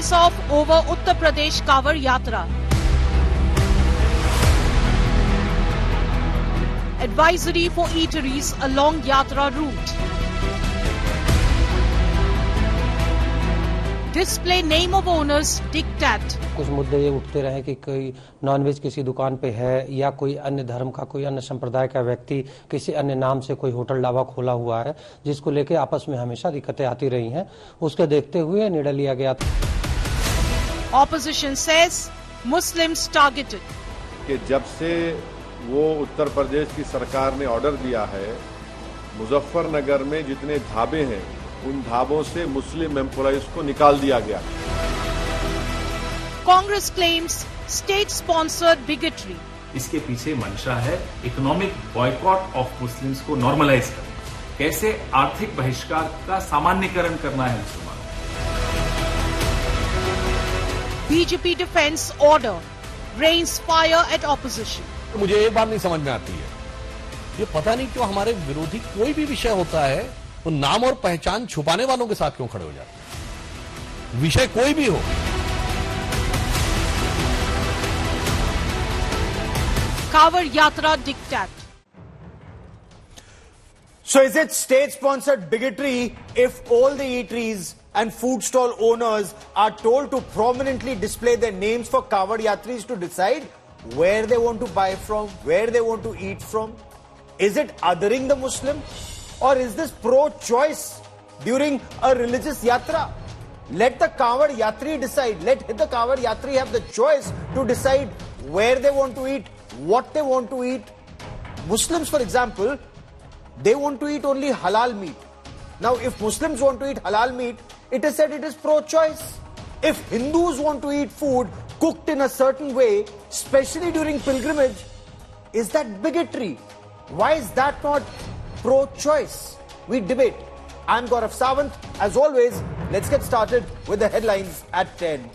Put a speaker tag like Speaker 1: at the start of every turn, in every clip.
Speaker 1: face off over Uttar Pradesh Kawar Yatra. Advisory for eateries along Yatra route. Display name of owners diktat.
Speaker 2: कुछ मुद्दे ये उठते रहे कि कोई नॉनवेज किसी दुकान पे है या कोई अन्य धर्म का कोई अन्य संप्रदाय का व्यक्ति किसी अन्य नाम से कोई होटल ढाबा खोला हुआ है, जिसको लेके आपस में हमेशा दिक्कतें आती रही हैं। उसके देखते हुए निर्णय लिया गया था।
Speaker 1: Opposition says Muslims targeted.
Speaker 3: कि जब से वो उत्तर प्रदेश की सरकार ने ऑर्डर दिया है, मुजफ्फरनगर में जितने ढाबे हैं उन ढाबों से मुस्लिम एम्प्लॉइज को निकाल दिया गया।
Speaker 1: Congress claims state-sponsored bigotry.
Speaker 4: इसके पीछे मंशा है इकोनॉमिक बॉयकॉट ऑफ मुस्लिम्स को नॉर्मलाइज करना, कैसे आर्थिक बहिष्कार का सामान्यकरण करना है मुसलमान।
Speaker 1: BJP defense order rains fire at opposition.
Speaker 5: मुझे एक बात नहीं समझ में आती है, ये पता नहीं क्यों हमारे विरोधी कोई भी विषय होता है तो नाम और पहचान छुपाने वालों के साथ क्यों खड़े हो जाते हैं, विषय कोई भी हो।
Speaker 1: Kawar Yatra diktat.
Speaker 6: So is it state-sponsored bigotry if all the eateries and food stall owners are told to prominently display their names for Kawar Yatris to decide where they want to buy from, where they want to eat from? Is it othering the Muslim? Or is this pro-choice during a religious yatra? Let the Kawar Yatri decide. Let the Kawar Yatri have the choice to decide where they want to eat, what they want to eat. Muslims, for example, they want to eat only halal meat. Now, if Muslims want to eat halal meat, it is said it is pro-choice. If Hindus want to eat food cooked in a certain way, especially during pilgrimage, is that bigotry? Why is that not pro-choice? We debate. I'm Gaurav Sawant. As always, let's get started with the headlines at 10.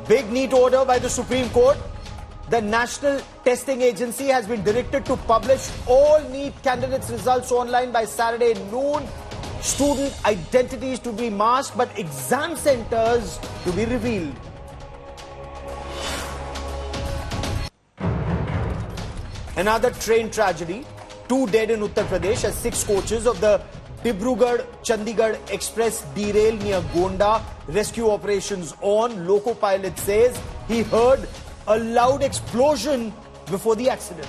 Speaker 6: Big NEET order by the Supreme Court. The National Testing Agency has been directed to publish all NEET candidates' results online by Saturday noon. Student identities to be masked, but exam centers to be revealed. Another train tragedy. 2 dead in Uttar Pradesh as 6 coaches of the Dibrugarh-Chandigarh Express derailed near Gonda. Rescue operations on. Loco pilot says he heard a loud explosion before the accident.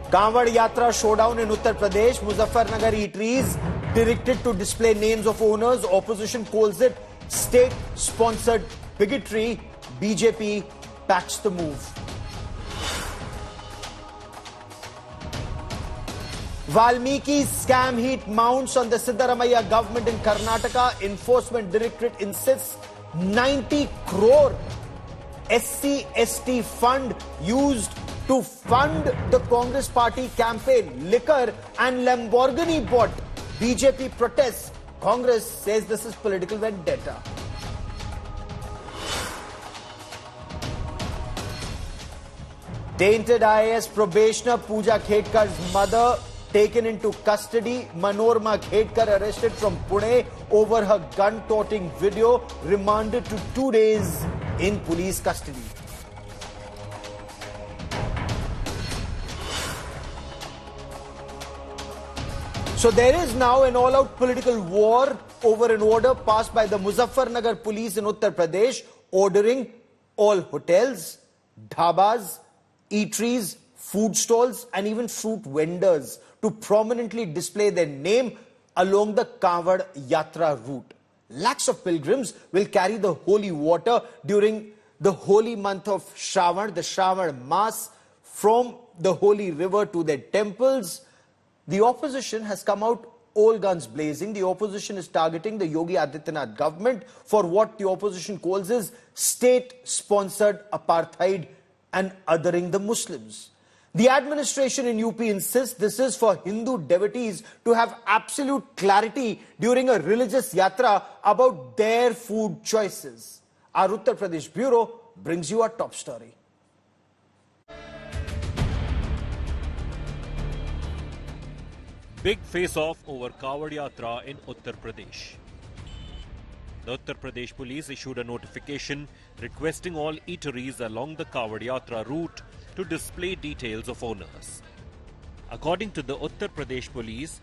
Speaker 6: Kawar Yatra showdown in Uttar Pradesh. Muzaffarnagar eateries directed to display names of owners. Opposition calls it state-sponsored bigotry. BJP backs the move. Valmiki scam heat mounts on the Siddaramaiah government in Karnataka. Enforcement Directorate insists 90 crore SC/ST fund used to fund the Congress party campaign. Liquor and Lamborghini bought. BJP protests. Congress says this is political vendetta. Tainted IAS probationer Pooja Khedkar's mother taken into custody. Manorma Khedkar arrested from Pune over her gun-toting video. Remanded to 2 days in police custody. So there is now an all-out political war over an order passed by the Muzaffarnagar police in Uttar Pradesh ordering all hotels, dhabas, eateries, food stalls and even fruit vendors to prominently display their name along the Kawar Yatra route. Lakhs of pilgrims will carry the holy water during the holy month of Shravan, the Shravan Mass, from the holy river to their temples. The opposition has come out all guns blazing. The opposition is targeting the Yogi Adityanath government for what the opposition calls is state-sponsored apartheid and othering the Muslims. The administration in UP insists this is for Hindu devotees to have absolute clarity during a religious yatra about their food choices. Our Uttar Pradesh Bureau brings you our top story.
Speaker 7: Big face-off over Kawad Yatra in Uttar Pradesh. The Uttar Pradesh police issued a notification requesting all eateries along the Kawad Yatra route to display details of owners. According to the Uttar Pradesh police,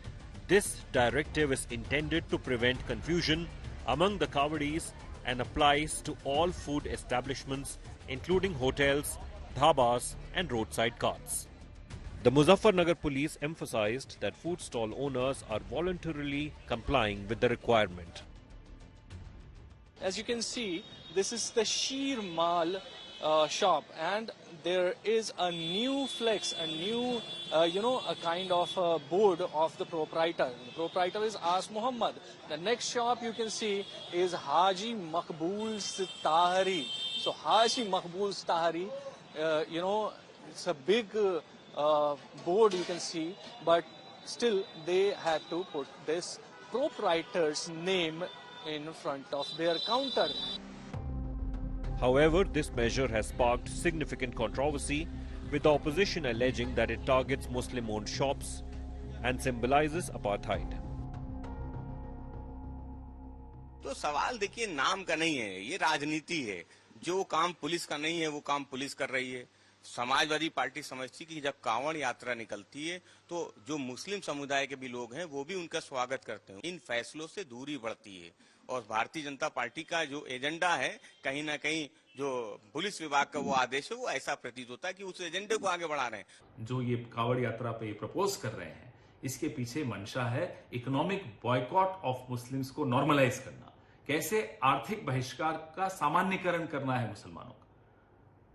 Speaker 7: this directive is intended to prevent confusion among the Kawadis and applies to all food establishments including hotels, dhabas and roadside carts. The Muzaffarnagar police emphasized that food stall owners are voluntarily complying with the requirement.
Speaker 8: As you can see, this is the Sheer Mal shop, and there is a new flex, a new, a kind of board of the proprietor. The proprietor is As Muhammad. The next shop you can see is Haji Maqbool Tahari. So Haji Maqbool Tahari, it's a big board you can see, but still they had to put this proprietor's name in front of their counter.
Speaker 7: However, this measure has sparked significant controversy, with the opposition alleging that it targets Muslim-owned shops and symbolizes apartheid.
Speaker 9: तो सवाल देखिए नाम का नहीं है, ये राजनीति है। जो काम पुलिस का नहीं है वो काम पुलिस कर रही है। समाजवादी पार्टी समझती कि जब कांवड़ यात्रा निकलती है तो जो मुस्लिम समुदाय के भी लोग हैं वो भी उनका स्वागत करते हैं। इन फैसलों से दूरी बढ़ती है और भारतीय जनता पार्टी का जो एजेंडा है, कहीं ना कहीं जो पुलिस विभाग का वो आदेश है, वो ऐसा प्रतीत होता है कि उस एजेंडे को आगे बढ़ा रहे हैं।
Speaker 4: जो ये कावड़ यात्रा पे प्रपोज कर रहे हैं, इसके पीछे मंशा है इकोनॉमिक बॉयकॉट ऑफ मुस्लिम्स को नॉर्मलाइज करना। कैसे आर्थिक बहिष्कार का सामान्यकरण करना है मुसलमानों का।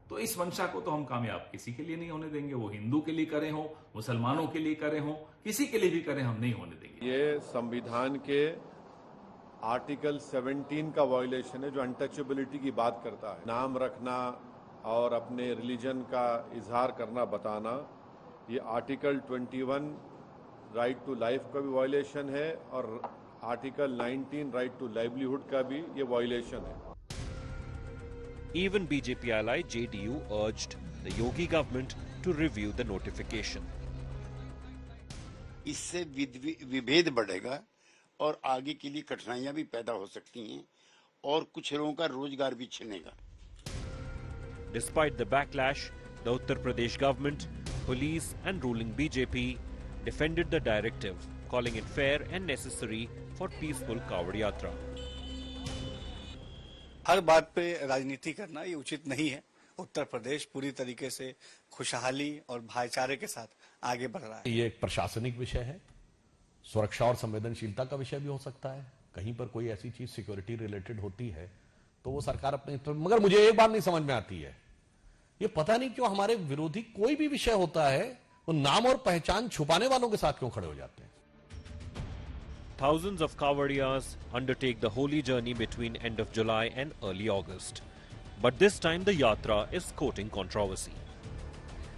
Speaker 4: तो इस मंशा को तो हम कामयाब किसी के लिए नहीं होने देंगे। वो हिंदू के लिए करे हो, मुसलमानों के लिए करे हो, किसी के लिए भी करें, हम नहीं होने देंगे।
Speaker 3: ये संविधान के आर्टिकल 17 का वायलेशन है, जो अनटचेबिलिटी की बात करता है। नाम रखना और अपने रिलीजन का इजहार करना, बताना, ये आर्टिकल 21 राइट टू लाइफ का भी वायलेशन है और आर्टिकल 19 राइट टू लाइवलीहुड का भी ये वायलेशन है।
Speaker 7: Even BJP ally JDU urged the Yogi government to review the notification.
Speaker 10: इससे विभेद बढ़ेगा और आगे के लिए कठिनाइयां भी पैदा हो सकती हैं और कुछ लोगों का रोजगार भी छिनेगा।
Speaker 7: Despite the backlash, the Uttar Pradesh government, police and ruling BJP defended the directive, calling it fair and necessary for peaceful Kawad Yatra.
Speaker 11: हर बात पे राजनीति करना ये उचित नहीं है। उत्तर प्रदेश पूरी तरीके से खुशहाली और भाईचारे के साथ आगे बढ़ रहा है।
Speaker 5: ये एक प्रशासनिक विषय है, सुरक्षा और संवेदनशीलता का विषय भी हो सकता है। कहीं पर कोई ऐसी चीज सिक्योरिटी रिलेटेड होती है तो वो सरकार अपने, तो मगर मुझे एक बात नहीं समझ में आती है, ये पता नहीं क्यों हमारे विरोधी कोई भी विषय होता है वो नाम और पहचान छुपाने वालों के साथ क्यों खड़े हो जाते हैं।
Speaker 7: Thousands of Kawadiyas undertake the holy journey between end of July and early August. But this time the yatra is courting controversy.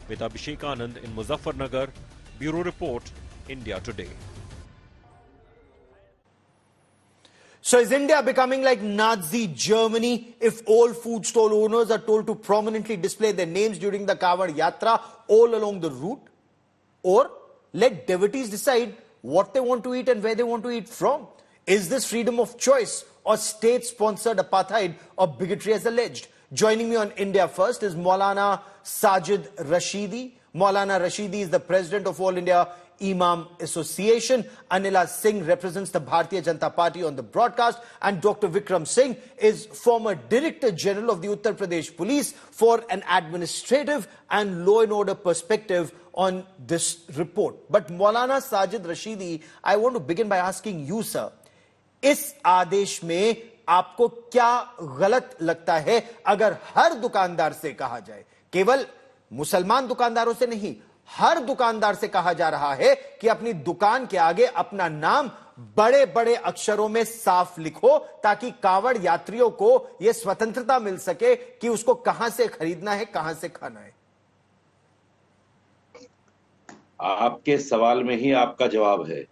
Speaker 7: With Abhishek Anand in Muzaffarnagar, Bureau Report, India Today.
Speaker 6: So is India becoming like Nazi Germany if all food stall owners are told to prominently display their names during the Kawad Yatra all along the route? Or let devotees decide what they want to eat and where they want to eat from? Is this freedom of choice or state-sponsored apartheid or bigotry as alleged? Joining me on India First is Maulana Sajid Rashidi. Maulana Rashidi is the president of All India Imam Association. Anila Singh represents the Bharatiya Janata Party on the broadcast. And Dr. Vikram Singh is former Director General of the Uttar Pradesh Police for an administrative and law and order perspective on this report. But Maulana Sajid Rashidi, I want to begin by asking you, sir, इस आदेश में आपको क्या गलत लगता है अगर हर दुकानदार से कहा जाए, केवल मुसलमान दुकानदारों से नहीं, हर दुकानदार से कहा जा रहा है कि अपनी दुकान के आगे अपना नाम बड़े बड़े अक्षरों में साफ लिखो ताकि कावड़ यात्रियों को यह स्वतंत्रता मिल सके कि उसको कहां से खरीदना है, कहां से खाना है।
Speaker 12: आपके सवाल में ही आपका जवाब है।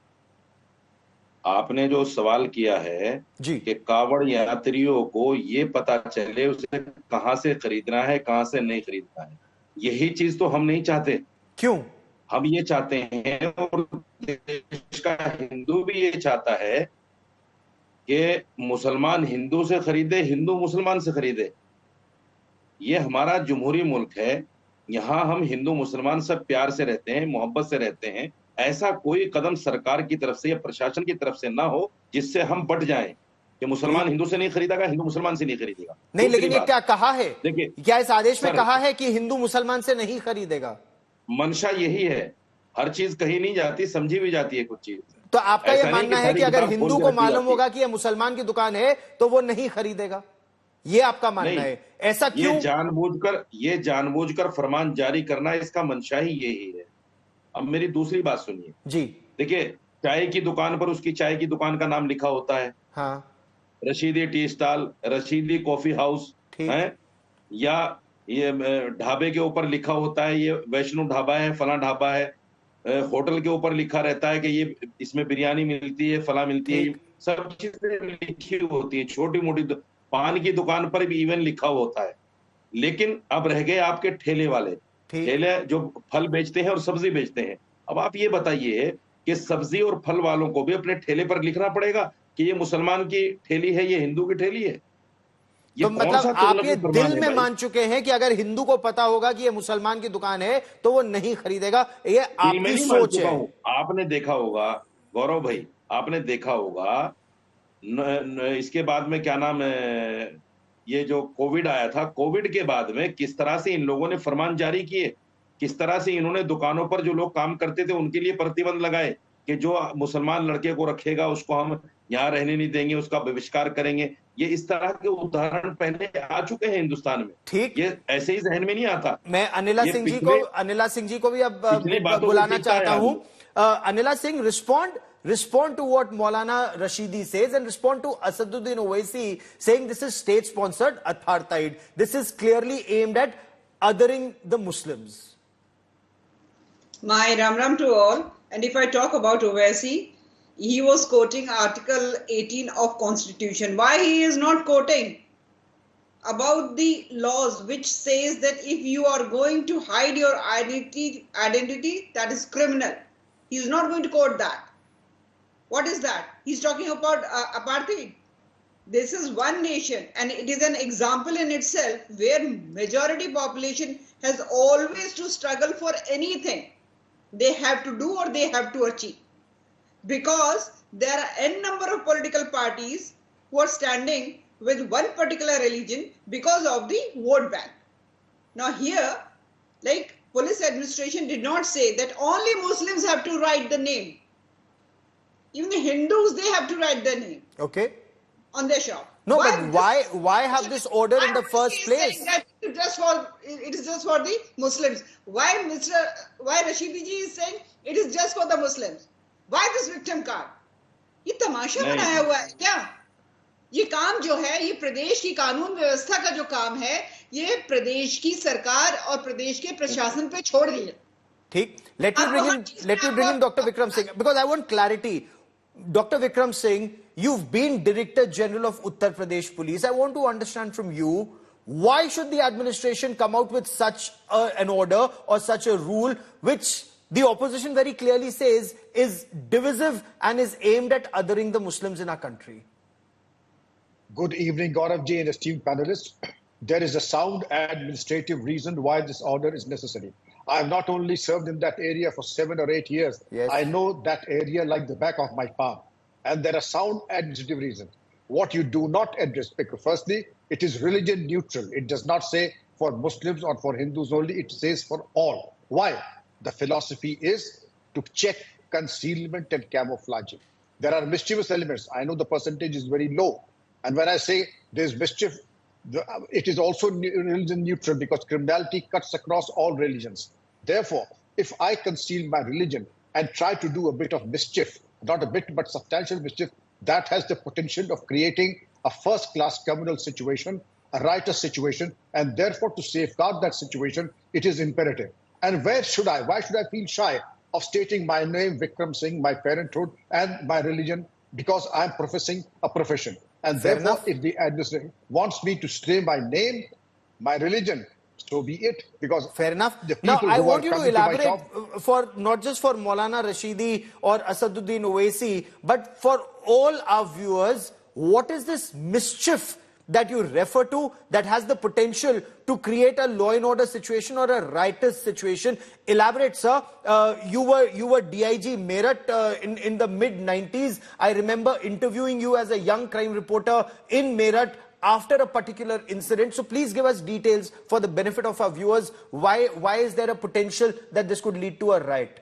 Speaker 12: आपने जो सवाल किया है कि कावड़ यात्रियों को ये पता चले उसे कहां से खरीदना है, कहां से नहीं खरीदना है, यही चीज तो हम नहीं चाहते।
Speaker 6: क्यों?
Speaker 12: हम ये चाहते हैं और देश का हिंदू भी ये चाहता है कि मुसलमान हिंदू से खरीदे, हिंदू मुसलमान से खरीदे। ये हमारा जमहूरी मुल्क है, यहाँ हम हिंदू मुसलमान सब प्यार से रहते हैं, मोहब्बत से रहते हैं। ऐसा कोई कदम सरकार की तरफ से या प्रशासन की तरफ से ना हो जिससे हम बट जाएं कि मुसलमान हिंदू से नहीं खरीदेगा, हिंदू मुसलमान से नहीं खरीदेगा।
Speaker 6: नहीं, लेकिन ये क्या कहा है?
Speaker 12: देखिए,
Speaker 6: क्या इस आदेश में कहा है कि हिंदू मुसलमान से नहीं खरीदेगा?
Speaker 12: मंशा यही है, हर चीज कही नहीं जाती, समझी भी जाती है कुछ चीज।
Speaker 6: तो आपका यह मानना है कि अगर हिंदू को मालूम होगा कि यह मुसलमान की दुकान है तो वो नहीं खरीदेगा, ये आपका मानना है? ऐसा क्यों?
Speaker 12: ये जानबूझकर फरमान जारी करना, इसका मंशा ही यही है। अब मेरी दूसरी बात सुनिए
Speaker 6: जी।
Speaker 12: देखिए, चाय की दुकान पर उसकी चाय की दुकान का नाम लिखा होता है,
Speaker 6: हाँ,
Speaker 12: Rashidi tea stall, Rashidi coffee house है, या ये ढाबे के ऊपर लिखा होता है ये वैष्णो ढाबा है, फला ढाबा है। होटल के ऊपर लिखा रहता है कि ये इसमें बिरयानी मिलती है, फला मिलती है, सब चीजें लिखी होती है। छोटी मोटी पान की दुकान पर भी इवन लिखा होता है। लेकिन अब रह गए आपके ठेले वाले, ठेले जो फल बेचते हैं और सब्जी बेचते हैं। अब आप ये बताइए कि सब्जी और फल वालों को भी अपने ठेले पर लिखना पड़ेगा कि ये मुसलमान की ठेली है, ये हिंदू की ठेली है।
Speaker 6: तो मतलब आप ये दिल में मान चुके हैं कि अगर हिंदू को पता होगा कि ये मुसलमान की दुकान है तो वो नहीं खरीदेगा, ये आपकी सोच है।
Speaker 12: आपने देखा होगा गौरव भाई, आपने देखा होगा इसके बाद में क्या नाम है, ये जो कोविड आया था, कोविड के बाद में किस तरह से इन लोगों ने फरमान जारी किए, किस तरह से इन्होंने दुकानों पर जो लोग काम करते थे उनके लिए प्रतिबंध लगाए कि जो मुसलमान लड़के को रखेगा उसको हम यहाँ रहने नहीं देंगे, उसका बहिष्कार करेंगे। ये इस तरह के उदाहरण पहले आ चुके हैं हिंदुस्तान में।
Speaker 6: ठीक,
Speaker 12: ये ऐसे ही जहन में नहीं आता।
Speaker 6: मैं अनिला सिंह जी को भी अब बुलाना चाहता हूं। Anila Singh, respond to what Maulana Rashidi says and respond to Asaduddin Owaisi saying this is state sponsored apartheid. This is clearly aimed at othering the Muslims.
Speaker 13: My Ram Ram to all. And if I talk about Owaisi, he was quoting Article 18 of Constitution. Why he is not quoting about the laws which says that if you are going to hide your identity, that is criminal. He is not going to quote that. What is that? He's talking about apartheid. This is one nation and it is an example in itself where majority population has always to struggle for anything they have to do or they have to achieve. Because there are n number of political parties who are standing with one particular religion because of the vote ban. Now here, like police administration did not say that only Muslims have to write the name. Even the Hindus, they have to write their name.
Speaker 6: Okay.
Speaker 13: On their shop.
Speaker 6: No, but why have this order in the first place?
Speaker 13: It is just for the Muslims. Why Rashidi ji is saying it is just for the Muslims? Why this victim card? ये तमाशा बनाया हुआ है क्या? ये काम जो है, ये प्रदेश की कानून व्यवस्था का जो काम है, ये प्रदेश की सरकार और प्रदेश के प्रशासन पे छोड़ दिया।
Speaker 6: ठीक, let me bring in Dr. Vikram Singh because I want clarity. Dr. Vikram Singh, you've been Director General of Uttar Pradesh Police. I want to understand from you, why should the administration come out with such an order or such a rule which the opposition very clearly says is divisive and is aimed at othering the Muslims in our country?
Speaker 14: Good evening, Gaurav ji and esteemed panelists. There is a sound administrative reason why this order is necessary. I have not only served in that area for 7 or 8 years, I know that area like the back of my palm. And there are sound administrative reasons. What you do not address, because firstly, it is religion neutral. It does not say for Muslims or for Hindus only, it says for all. Why? The philosophy is to check concealment and camouflaging. There are mischievous elements. I know the percentage is very low. And when I say there's mischief, it is also religion neutral because criminality cuts across all religions. Therefore, if I conceal my religion and try to do a bit of mischief, not a bit but substantial mischief, that has the potential of creating a first-class communal situation, a riotous situation, and therefore to safeguard that situation, it is imperative. And why should I feel shy of stating my name, Vikram Singh, my parenthood, and my religion, because I'm professing a profession. And therefore, if the administration wants me to say my name, my religion, so be it. Because
Speaker 6: fair enough.
Speaker 14: The
Speaker 6: Now,
Speaker 14: people
Speaker 6: I
Speaker 14: who
Speaker 6: want
Speaker 14: are
Speaker 6: you to
Speaker 14: coming my
Speaker 6: elaborate
Speaker 14: shop-
Speaker 6: for not just for Maulana Rashidi or Asaduddin Owaisi, but for all our viewers, what is this mischief that you refer to that has the potential to create a law and order situation or a riotous situation? Elaborate, sir. You were DIG Meerut in the mid-90s. I remember interviewing you as a young crime reporter in Meerut after a particular incident. So please give us details for the benefit of our viewers. Why is there a potential that this could lead to a riot?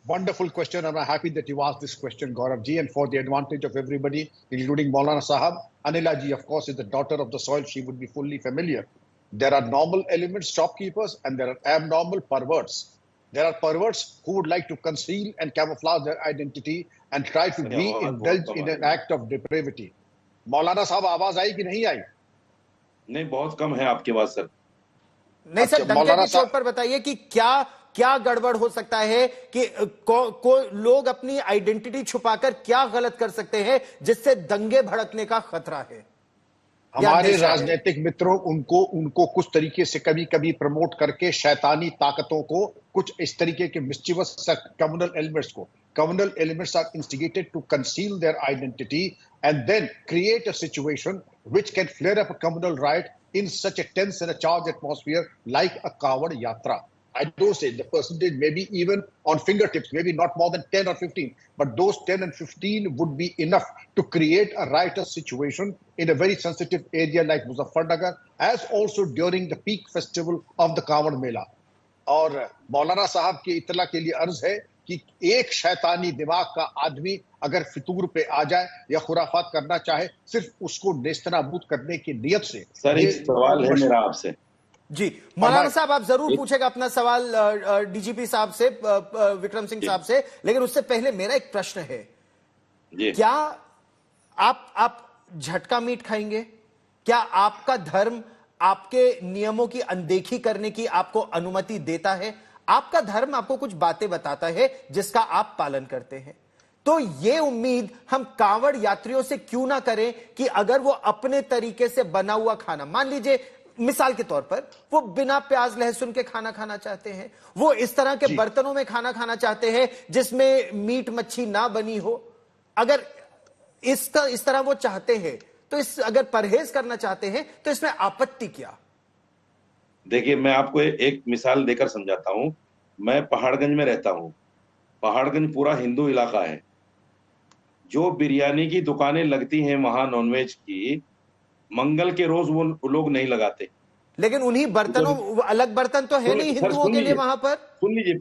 Speaker 14: Wonderful question, and I'm happy that you asked this question, Gaurav ji, and for the advantage of everybody, including Maulana Sahab. Anila ji, of course, is the daughter of the soil. She would be fully familiar. There are normal elements, shopkeepers, and there are abnormal perverts. There are perverts who would like to conceal and camouflage their identity and try to indulge in an act of depravity. Maulana Sahab, आवाज आई कि नहीं आई?
Speaker 12: नहीं, बहुत कम है आपकी आवाज sir.
Speaker 6: नहीं sir, डंके की चोट पर बताइए कि क्या गड़बड़ हो सकता है कि लोग अपनी आइडेंटिटी छुपाकर क्या गलत कर सकते हैं जिससे दंगे भड़कने का खतरा है?
Speaker 14: हमारे राजनीतिक मित्रों उनको कुछ तरीके से कभी कभी प्रमोट करके शैतानी ताकतों को कुछ इस तरीके के mischievous communal elements are instigated to conceal their identity and then create a situation which can flare up a communal riot in such a tense and a charged atmosphere like a Kawad Yatra. I don't say the percentage maybe even on fingertips, maybe not more than 10 or 15, but those 10 and 15 would be enough to create a riotous situation in a very sensitive area like Muzaffarnagar, as also during the peak festival of the Kawad Mela. और मौलाना साहब की इत्तला के लिए अर्ज है कि एक शैतानी दिमाग का आदमी अगर फितूर पे आ जाए या खुराफात करना चाहे, सिर्फ उसको नेस्तनाबूद करने की नियत से।
Speaker 12: सर, एक सवाल है मेरा आपसे।
Speaker 6: जी मौलाना साहब, आप जरूर पूछेगा अपना सवाल डीजीपी साहब से, विक्रम सिंह साहब से, लेकिन उससे पहले मेरा एक प्रश्न है। क्या आप झटका मीट खाएंगे? क्या आपका धर्म आपके नियमों की अनदेखी करने की आपको अनुमति देता है? आपका धर्म आपको कुछ बातें बताता है जिसका आप पालन करते हैं। तो ये उम्मीद हम कांवड़ यात्रियों से क्यों ना करें कि अगर वो अपने तरीके से बना हुआ खाना, मान लीजिए मिसाल के तौर पर वो बिना प्याज लहसुन के खाना खाना चाहते हैं, वो इस तरह के बर्तनों में खाना खाना चाहते हैं जिसमें मीट मच्छी ना बनी हो, अगर इस तरह वो चाहते हैं, तो अगर परहेज करना चाहते हैं तो इसमें आपत्ति क्या?
Speaker 12: देखिए, मैं आपको एक मिसाल देकर समझाता हूं। मैं पहाड़गंज में रहता हूं। पहाड़गंज पूरा हिंदू इलाका है। जो बिरयानी की दुकानें लगती हैं वहां नॉनवेज की, मंगल के रोज वो लोग नहीं लगाते।
Speaker 6: लेकिन उन्हीं बर्तनों, अलग बर्तन तो है नहीं हिंदुओं के लिए वहां पर।
Speaker 12: सुन लीजिए,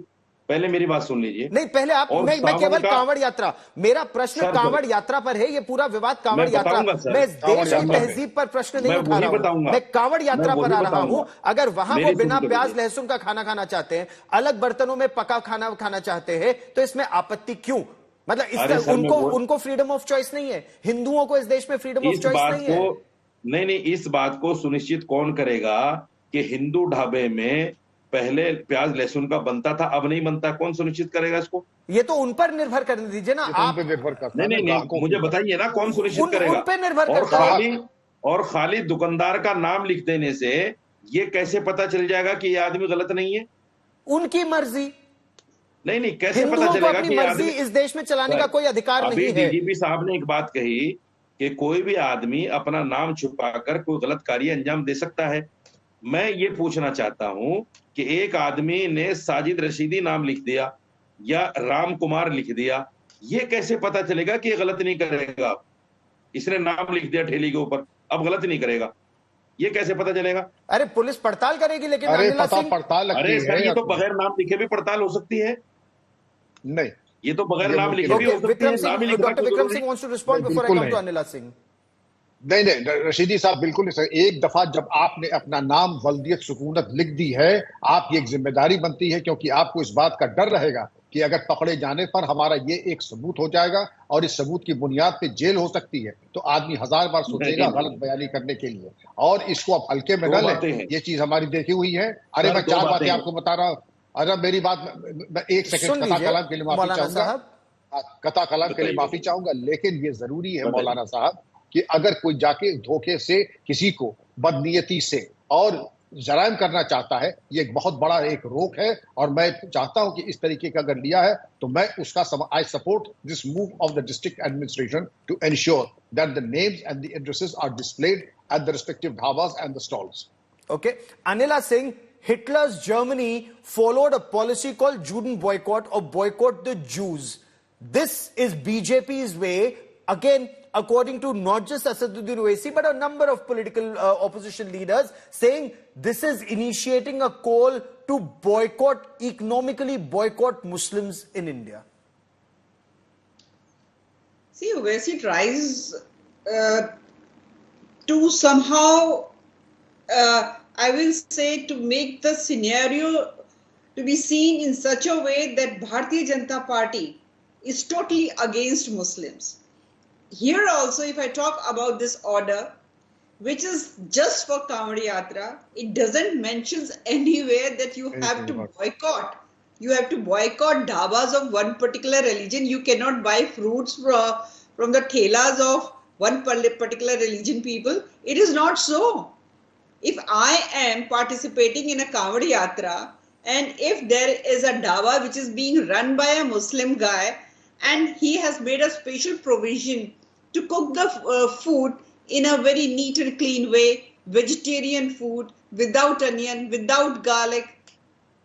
Speaker 12: पहले मेरी बात सुन लीजिए।
Speaker 6: नहीं, पहले आप, मैं केवल कांवड़ यात्रा, मेरा प्रश्न कांवड़ यात्रा पर है। ये पूरा विवाद कांवड़ यात्रा, मैं इस देश की तहजीब पर प्रश्न नहीं उठा रहा हूं, मैं कांवड़ यात्रा पर आ रहा हूं। अगर वहां वो बिना प्याज लहसुन का खाना खाना चाहते हैं, अलग बर्तनों में पका खाना खाना चाहते हैं, तो इसमें आपत्ति क्यों? मतलब उनको फ्रीडम ऑफ चॉइस नहीं है? हिंदुओं को इस देश में फ्रीडम ऑफ चॉइस नहीं है?
Speaker 12: नहीं, इस बात को सुनिश्चित कौन करेगा कि हिंदू ढाबे में पहले प्याज लहसुन का बनता था, अब नहीं बनता? कौन सुनिश्चित करेगा इसको?
Speaker 6: ये तो उन पर निर्भर करने दीजिए ना आप।
Speaker 12: नहीं, मुझे बताइए ना कौन सुनिश्चित करेगा?
Speaker 6: उन पे निर्भर करता है।
Speaker 12: और खाली दुकानदार का नाम लिख देने से ये कैसे पता चल जाएगा कि ये आदमी गलत नहीं है? उनकी
Speaker 6: मर्जी।
Speaker 12: नहीं, कैसे पता चलेगा कि
Speaker 6: मर्जी इस देश में चलाने का कोई अधिकार नहीं है?
Speaker 12: डीजीपी साहब ने एक बात कही कि कोई भी आदमी अपना नाम छुपाकर कोई गलत कार्य अंजाम दे सकता है। मैं ये पूछना चाहता हूं कि एक आदमी ने साजिद रशीदी नाम लिख दिया या राम कुमार लिख दिया, ये कैसे पता चलेगा कि ये गलत नहीं करेगा? इसने नाम लिख दिया ठेली के ऊपर, अब गलत नहीं करेगा, ये कैसे पता चलेगा?
Speaker 6: अरे पुलिस पड़ताल करेगी, लेकिन
Speaker 12: अरे सर, ये तो बगैर नाम लिखे भी पड़ताल हो सकती है।
Speaker 14: नहीं,
Speaker 12: ये तो बगैर नाम लिखे भी हो सकती है।
Speaker 6: Doctor Vikram Singh wants to respond before I come to Anila Singh.
Speaker 14: नहीं, रशीदी साहब बिल्कुल नहीं। एक दफा जब आपने अपना नाम वल्दियत सुकूनत लिख दी है, आपकी एक जिम्मेदारी बनती है, क्योंकि आपको इस बात का डर रहेगा कि अगर पकड़े जाने पर हमारा ये एक सबूत हो जाएगा और इस सबूत की बुनियाद पे जेल हो सकती है, तो आदमी 1000 बार सोचेगा गलत बयानी करने के लिए। और इसको आप हल्के में न लें, ये चीज हमारी देखी हुई है। अरे मैं 4 बातें आपको बता रहा हूँ। अरे मेरी बात, मैं 1 सेकंड कथा कलाम के लिए माफी चाहूंगा, लेकिन ये जरूरी है मौलाना साहब कि अगर कोई जाके धोखे से किसी को बदनीयती से और जराइम करना चाहता है, ये एक बहुत बड़ा एक रोक है। और मैं चाहता हूं कि इस तरीके का अगर लिया है तो मैं उसका I support this move of the district administration to ensure that the names and the addresses are displayed at the respective dhabas and the stalls.
Speaker 6: Okay, Anila Singh, Hitler's Germany followed a policy called Juden boycott or boycott the Jews. This is BJP's way, again, according to not just Asaduddin Owaisi, but a number of political opposition leaders, saying this is initiating a call to boycott, economically boycott Muslims in India.
Speaker 13: See, Owaisi tries to somehow I will say to make the scenario to be seen in such a way that Bharatiya Janata Party is totally against Muslims. Here also, if I talk about this order, which is just for Kanwad Yatra, it doesn't mention anywhere that you have to boycott. You have to boycott dhabas of one particular religion. You cannot buy fruits from the thelas of one particular religion people. It is not so. If I am participating in a Kanwad Yatra and if there is a dhaba which is being run by a Muslim guy and he has made a special provision to cook the food in a very neat and clean way, vegetarian food, without onion, without garlic,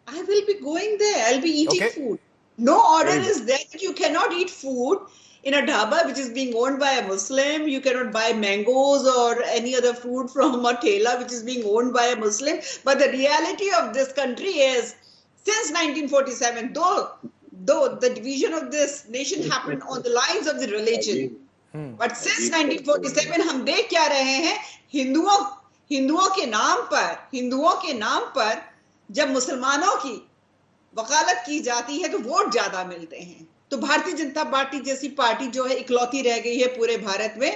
Speaker 13: I will be going there. I'll be eating food. No order is there that you cannot eat food in a dhaba which is being owned by a Muslim. You cannot buy mangoes or any other fruit from a thela which is being owned by a Muslim. But the reality of this country is, since 1947, though the division of this nation happened on the lines of the religion, but since 1947 हम देख क्या रहे हैं, हिंदुओं के नाम पर जब मुसलमानों की वकालत की जाती है तो वोट ज्यादा मिलते हैं. तो भारतीय जनता पार्टी जैसी पार्टी जो है इकलौती रह गई है पूरे भारत में.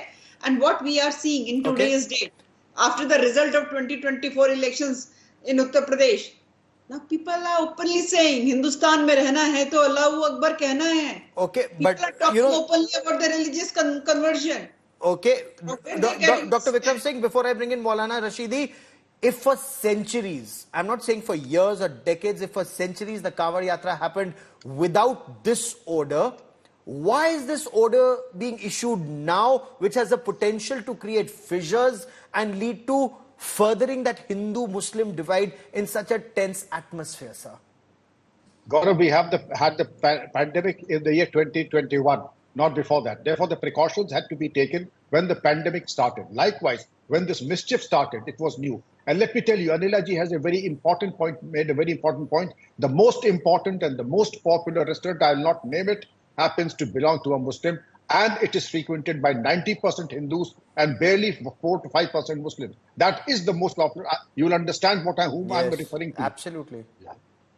Speaker 13: And what we are seeing in today's date after the result of 2024 elections in Uttar Pradesh, now people are openly saying Hindustan में रहना है तो अल्लाहू अकबर कहना है.
Speaker 6: Okay, but you know
Speaker 13: openly about the religious conversion.
Speaker 6: Okay, Dr. Vikram Singh, before I bring in Maulana Rashidi, if for centuries, I'm not saying for years or decades, if for centuries the Kanwad Yatra happened without this order, why is this order being issued now, which has the potential to create fissures and lead to furthering that Hindu-Muslim divide in such a tense atmosphere, sir?
Speaker 14: Gaurav, we have had the pandemic in the year 2021, not before that. Therefore, the precautions had to be taken when the pandemic started. Likewise, when this mischief started, it was new. And let me tell you, Anila ji has a very important point, made a very important point. The most important and the most popular restaurant, I will not name it, happens to belong to a Muslim, and it is frequented by 90% Hindus and barely 4 to 5% Muslims. That is the most popular. You will understand whom I am referring to.
Speaker 6: Absolutely.
Speaker 14: Yeah.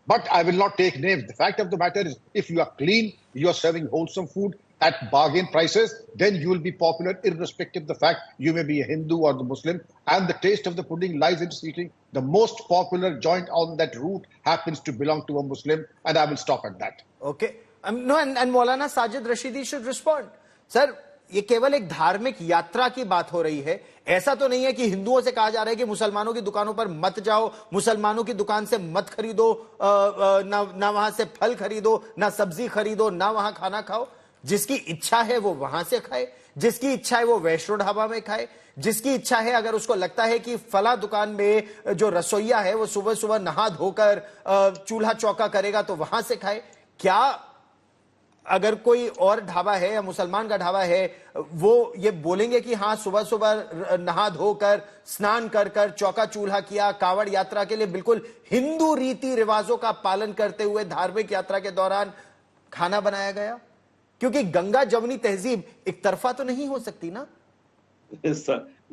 Speaker 14: But I will not take names. The fact of the matter is, if you are clean, you are serving wholesome food at bargain prices, then you will be popular irrespective of the fact you may be a Hindu or the Muslim. And the taste of the pudding lies in eating. The most popular joint on that route happens to belong to a Muslim, and I will stop at that.
Speaker 6: Okay. No, and Maulana Sajid Rashidi should respond. Sir, ये केवल एक धार्मिक यात्रा की बात हो रही है. ऐसा तो नहीं है कि हिंदुओं से कहा जा रहा है कि मुसलमानों की दुकानों पर मत जाओ, मुसलमानों की दुकान से मत खरीदो, ना वहां से फल खरीदो, ना सब्जी खरीदो, ना वहां खाना खाओ. जिसकी इच्छा है वो वहां से खाए, जिसकी इच्छा है वो वैष्णो ढाबा में खाए, जिसकी इच्छा है अगर उसको लगता है कि फला दुकान में जो रसोईया है वो सुबह सुबह नहा धोकर चूल्हा चौका करेगा तो वहां से खाए. क्या अगर कोई और ढाबा है या मुसलमान का ढाबा है वो ये बोलेंगे कि हाँ सुबह सुबह नहा धोकर स्नान कर कर चौका चूल्हा किया, कांवड़ यात्रा के लिए बिल्कुल हिंदू रीति रिवाजों का पालन करते हुए धार्मिक यात्रा के दौरान खाना बनाया गया? क्योंकि गंगा जमुनी तहजीब एक तरफा तो नहीं हो सकती ना.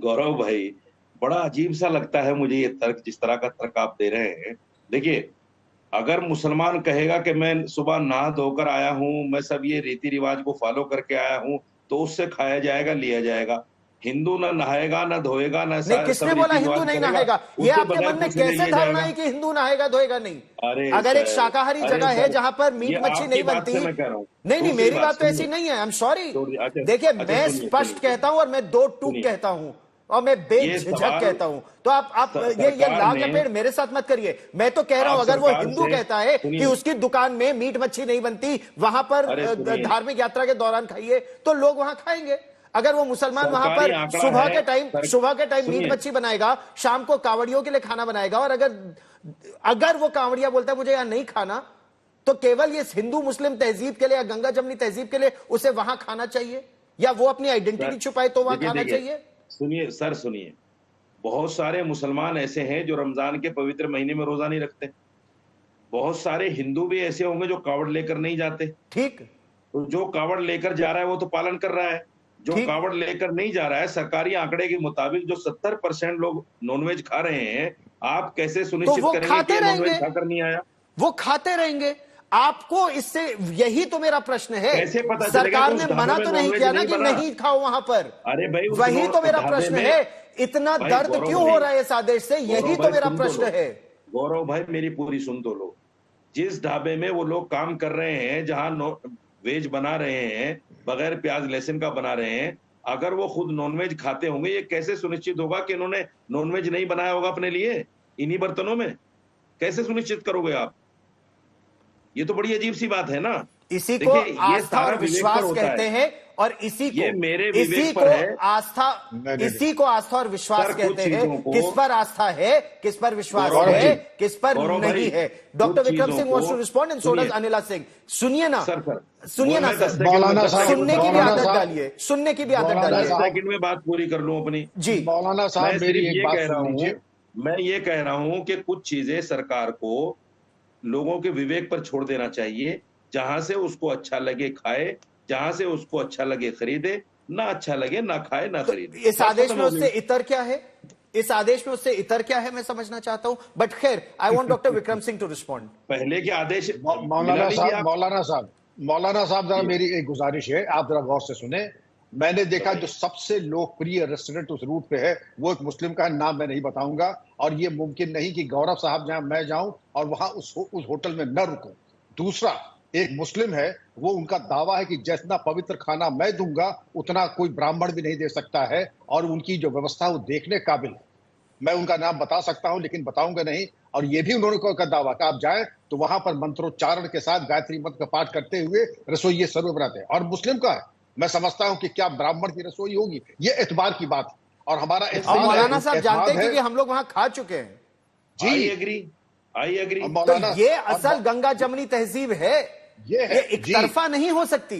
Speaker 12: गौरव भाई, बड़ा अजीब सा लगता है मुझे ये तर्क, जिस तरह का तर्क आप दे रहे हैं. देखिए, अगर मुसलमान कहेगा कि मैं सुबह नहा धोकर आया हूं, मैं सब ये रीति रिवाज को फॉलो करके आया हूं, तो उससे खाया जाएगा, लिया जाएगा. हिंदू ना नहाएगा, ना धोएगा, ना
Speaker 6: किसने बोला हिंदू नहीं नहाएगा? ये आपके मन में कैसे धारणा है कि हिंदू नहाएगा धोएगा नहीं? अगर एक शाकाहारी जगह है जहां पर मीट मच्छी नहीं बनती, नहीं, मेरी बात तो ऐसी नहीं है. I am sorry. देखिए, मैं स्पष्ट कहता हूं और मैं दो टूक कहता हूं. और मैं बेझिझक कहता हूं। तो आप ये लाग लपेट मेरे साथ मत करिए। मैं तो कह रहा हूं, अगर वो हिंदू कहता है कि उसकी दुकान में मीट मच्छी नहीं बनती, वहां पर धार्मिक यात्रा के दौरान खाइए, तो लोग वहां खाएंगे। अगर वो मुसलमान वहां पर सुबह के टाइम मीट मच्छी बनाएगा, शाम को कांवड़ियों के लिए खाना बनाएगा, और अगर वो कांवड़िया बोलता है मुझे यहां नहीं खाना, तो केवल ये हिंदू मुस्लिम तहजीब के लिए या गंगा जमनी तहजीब के लिए उसे वहां खाना चाहिए, या वो अपनी आइडेंटिटी छुपाए तो वहां खाना चाहिए?
Speaker 12: सुनिए, बहुत सारे मुसलमान ऐसे हैं जो रमजान के पवित्र महीने में रोजा नहीं रखते। बहुत सारे हिंदू भी ऐसे होंगे जो कावड़ लेकर नहीं जाते।
Speaker 6: ठीक,
Speaker 12: तो जो कावड़ लेकर जा रहा है वो तो पालन कर रहा है, जो कावड़ लेकर नहीं जा रहा है, सरकारी आंकड़े के मुताबिक जो 70% लोग नॉनवेज खा रहे हैं, आप कैसे सुनिश्चित करेंगे कि नॉनवेज खाकर नहीं आया?
Speaker 6: वो खाते रहेंगे। आपको इससे, यही तो मेरा प्रश्न है, सरकार ने मना तो नहीं किया ना कि नहीं खाओ वहां पर।
Speaker 12: अरे भाई,
Speaker 6: वही तो मेरा प्रश्न है, इतना दर्द क्यों हो रहा है इस आदेश से, यही तो मेरा प्रश्न है।
Speaker 12: गौरव भाई, मेरी पूरी सुन तो लो। जिस ढाबे में वो लोग काम कर रहे हैं, जहां वेज बना रहे हैं, बगैर प्याज लहसुन का बना रहे हैं, अगर वो खुद नॉनवेज खाते होंगे, ये कैसे सुनिश्चित होगा कि इन्होंने नॉनवेज नहीं बनाया होगा अपने लिए इन्हीं बर्तनों में? कैसे सुनिश्चित करोगे आप? ये तो बड़ी अजीब सी बात है ना।
Speaker 6: इसी को आस्था और विश्वास कहते हैं, और इसी को आस्था और विश्वास कहते हैं। किस पर आस्था है, किस पर विश्वास है, किस पर नहीं है? Doctor Vikram Singh wants to respond and so does Anila Singh. सुनिए ना सर, सुनने की भी आदत डालिए, सुनने की भी आदत डालिए।
Speaker 12: सेकंड में बात पूरी कर लूं अपनी।
Speaker 6: जी
Speaker 14: मौलाना साहब, मेरी एक बात सुन लीजिए।
Speaker 12: मैं ये कह रहा हूं कि कुछ चीजें सरकार को लोगों के विवेक पर छोड़ देना चाहिए। जहां से उसको अच्छा लगे खाए, जहां से उसको अच्छा लगे खरीदे, ना अच्छा लगे ना खाए ना खरीदे।
Speaker 6: इस आदेश में उससे इतर क्या है? इस आदेश में उससे इतर क्या है, मैं समझना चाहता हूं। बट खैर, I want doctor Vikram Singh to respond.
Speaker 12: पहले के आदेश
Speaker 14: मौलाना साहब जरा मेरी एक गुजारिश है, आप जरा गौर से सुने। मैंने देखा जो सबसे लोकप्रिय रेस्टोरेंट उस रूट पे है, वो एक मुस्लिम का है, नाम मैं नहीं बताऊंगा, और ये मुमकिन नहीं कि गौरव साहब जहां मैं जाऊं और वहां उस होटल में न रुकूं। दूसरा, एक मुस्लिम है, वो उनका दावा है कि जितना पवित्र खाना मैं दूंगा उतना कोई ब्राह्मण भी नहीं दे सकता है, और उनकी जो व्यवस्था वो देखने काबिल है। मैं उनका नाम बता सकता हूं लेकिन बताऊंगा नहीं। और ये भी उन्होंने का दावा कि आप जाएं तो वहां पर मंत्रोच्चारण के साथ गायत्री मंत्र का पाठ करते हुए रसोई सर्व बनाते हैं। और मुस्लिम का है, मैं समझता हूं कि क्या ब्राह्मण की रसोई होगी, ये एतबार की बात है। और हमारा
Speaker 6: मौलाना साहब जानते हैं कि हम लोग वहां खा चुके हैं।
Speaker 12: जी, आई एग्री।
Speaker 6: तो ये असल गंगा जमनी तहजीब है, ये एक तरफा नहीं हो सकती।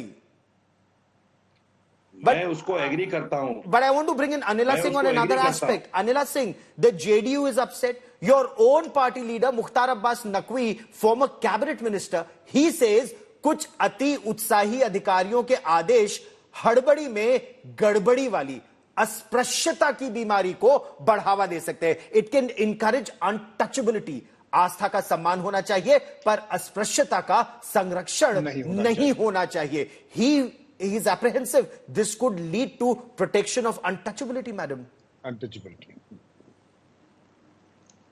Speaker 12: मैं उसको एग्री करता हूं।
Speaker 6: But I want to bring in Anila Singh on another aspect. Anila Singh, the JDU is upset. Your own party leader, Mukhtar Abbas Naqvi, former cabinet minister, he says कुछ अति उत्साही अधिकारियों के आदेश हड़बड़ी में गड़बड़ी वाली अस्पृश्यता की बीमारी को बढ़ावा दे सकते हैं। It can encourage untouchability. आस्था का सम्मान होना चाहिए, पर अस्पृश्यता का संरक्षण नहीं होना चाहिए। He is apprehensive. This could lead to protection of untouchability, madam.
Speaker 14: Untouchability.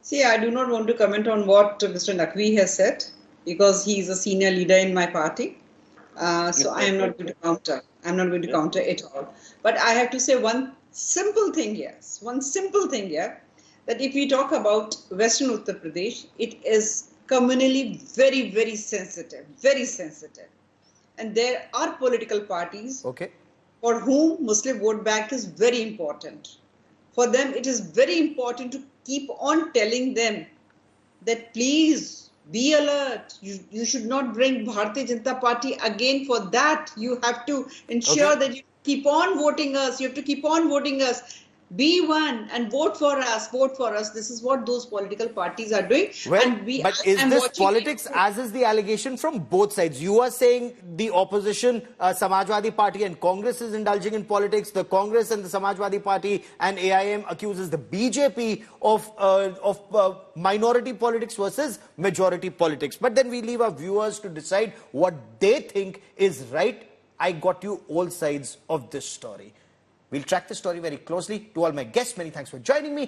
Speaker 13: See, I do not want to comment on what Mr. Naqvi has said because he is a senior leader in my party. So I am not going to counter. I am not going to counter at all. But I have to say one simple thing here. One simple thing here, that if we talk about Western Uttar Pradesh, it is communally very, very sensitive. Very sensitive. And there are political parties for whom Muslim vote bank is very important. For them, it is very important to keep on telling them that please be alert. You should not bring Bharatiya Janata Party again. For that, you have to ensure that you keep on voting us. You have to keep on voting us. Be one and vote for us. Vote for us. This is what those political parties are doing.
Speaker 6: Well, but is this politics, as is the allegation from both sides? You are saying the opposition, Samajwadi Party and Congress is indulging in politics. The Congress and the Samajwadi Party and AIM accuses the BJP of minority politics versus majority politics. But then we leave our viewers to decide what they think is right. I got you all sides of this story. We'll track the story very closely. To all my guests, many thanks for joining me.